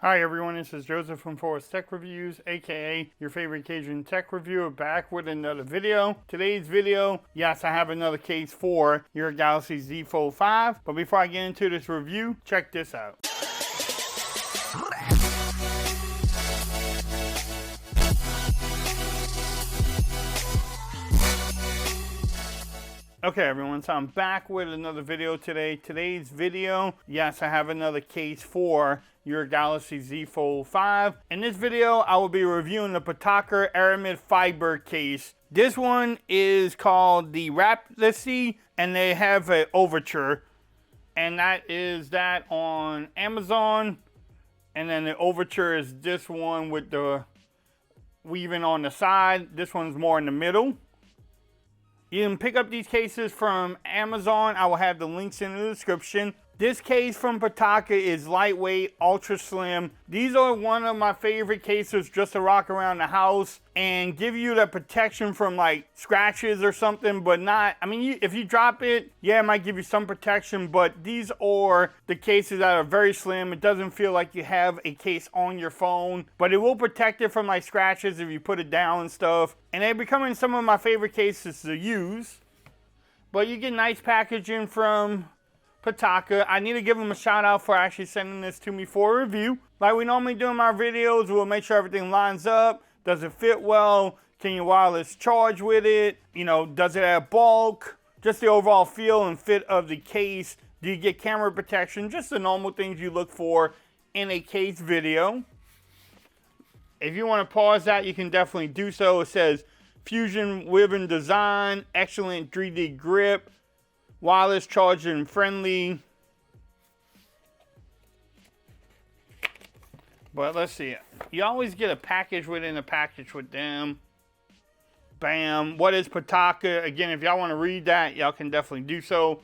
Hi everyone, this is Joseph from Forest Tech Reviews, aka your favorite Cajun tech reviewer, back with another video. Today's video, yes, I have another case for your Galaxy Z Fold 5, but before I get into this review, check this out. Okay everyone, so I'm back with another video today. Today's video, yes, I have another case for your Galaxy Z Fold 5. In this video, I will be reviewing the Pitaka Aramid Fiber case. This one is called the Rapidity, and they have an Overture, and that is that on Amazon. And then the Overture is this one with the weaving on the side. This one's more in the middle. You can pick up these cases from Amazon. I will have the links in the description. This case from Pitaka is lightweight, ultra slim. These are one of my favorite cases just to rock around the house and give you the protection from like scratches or something, but not, I mean, if you drop it, yeah, it might give you some protection, but these are the cases that are very slim. It doesn't feel like you have a case on your phone, but it will protect it from like scratches if you put it down and stuff. And they're becoming some of my favorite cases to use. But you get nice packaging from Pitaka. I need to give them a shout out for actually sending this to me for a review. Like we normally do in my videos, we'll make sure everything lines up. Does it fit well? Can you wireless charge with it? You know, does it have bulk? Just the overall feel and fit of the case. Do you get camera protection? Just the normal things you look for in a case video. If you want to pause that, you can definitely do so. It says Fusion Woven Design, excellent 3D grip, wireless charging friendly. But let's see. You always get a package within a package with them. Bam. What is Pitaka? Again, if y'all want to read that, y'all can definitely do so.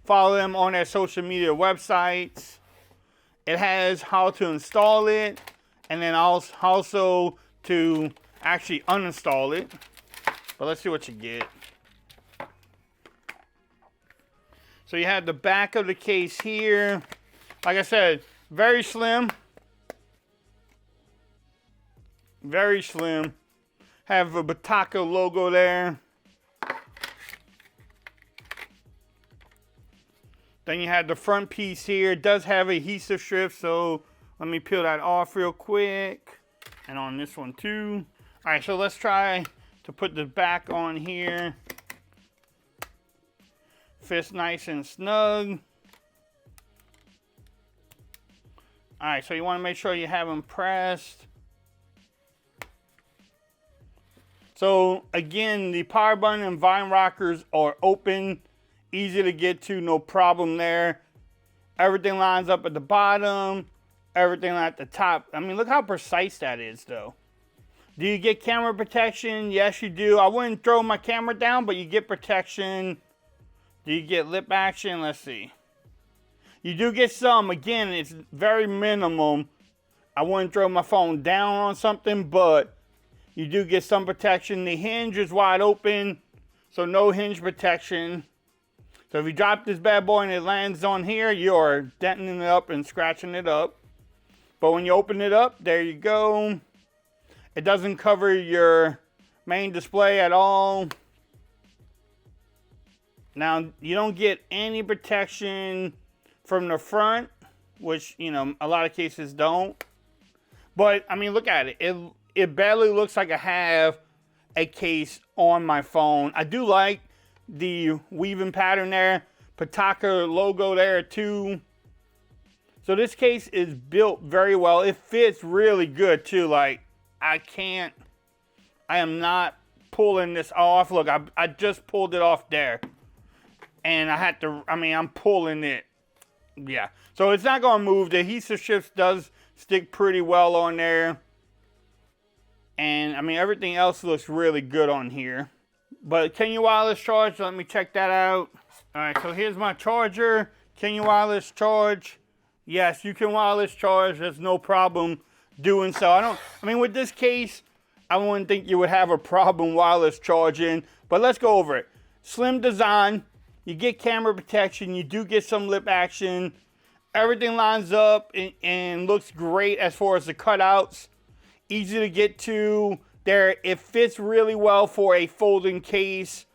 Follow them on their social media websites. It has how to install it, and then also to actually uninstall it. But let's see what you get. So you have the back of the case here. Like I said, very slim. Very slim. Have a Pitaka logo there. Then you have the front piece here. It does have adhesive strips, so let me peel that off real quick. And on this one too. All right, so let's try to put the back on here. Fits nice and snug. All right, so you want to make sure you have them pressed. So again, the power button and vine rockers are open, easy to get to, no problem there. Everything lines up at the bottom, everything at the top. I mean, look how precise that is though. Do you get camera protection? Yes, you do. I wouldn't throw my camera down, but you get protection. Do you get lip action? Let's see. You do get some. Again, it's very minimum. I wouldn't throw my phone down on something, but you do get some protection. The hinge is wide open, so no hinge protection. So if you drop this bad boy and it lands on here, you're denting it up and scratching it up. But when you open it up, there you go. It doesn't cover your main display at all. Now, you don't get any protection from the front, which, you know, a lot of cases don't. But, I mean, look at it. It barely looks like I have a case on my phone. I do like the weaving pattern there. Pitaka logo there, too. So this case is built very well. It fits really good, too. Like, I am not pulling this off. Look, I just pulled it off there. And I had to, I mean, I'm pulling it. Yeah. So it's not going to move. The adhesive strips does stick pretty well on there. And, I mean, everything else looks really good on here. But can you wireless charge? Let me check that out. All right, so here's my charger. Can you wireless charge? Yes, you can wireless charge. There's no problem doing so. I mean, with this case, I wouldn't think you would have a problem wireless charging. But let's go over it. Slim design. You get camera protection. You do get some lip action. Everything lines up and looks great as far as the cutouts. Easy to get to. It fits really well for a folding case.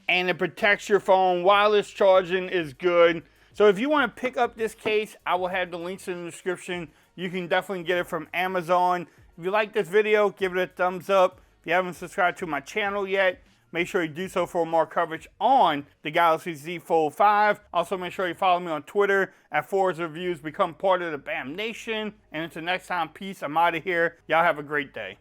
And it protects your phone. Wireless charging is good. So if you want to pick up this case, I will have the links in the description. You can definitely get it from Amazon. If you like this video, give it a thumbs up. If you haven't subscribed to my channel yet, make sure you do so for more coverage on the Galaxy Z Fold 5. Also, make sure you follow me on Twitter at Forza Reviews. Become part of the BAM Nation. And until next time, peace. I'm out of here. Y'all have a great day.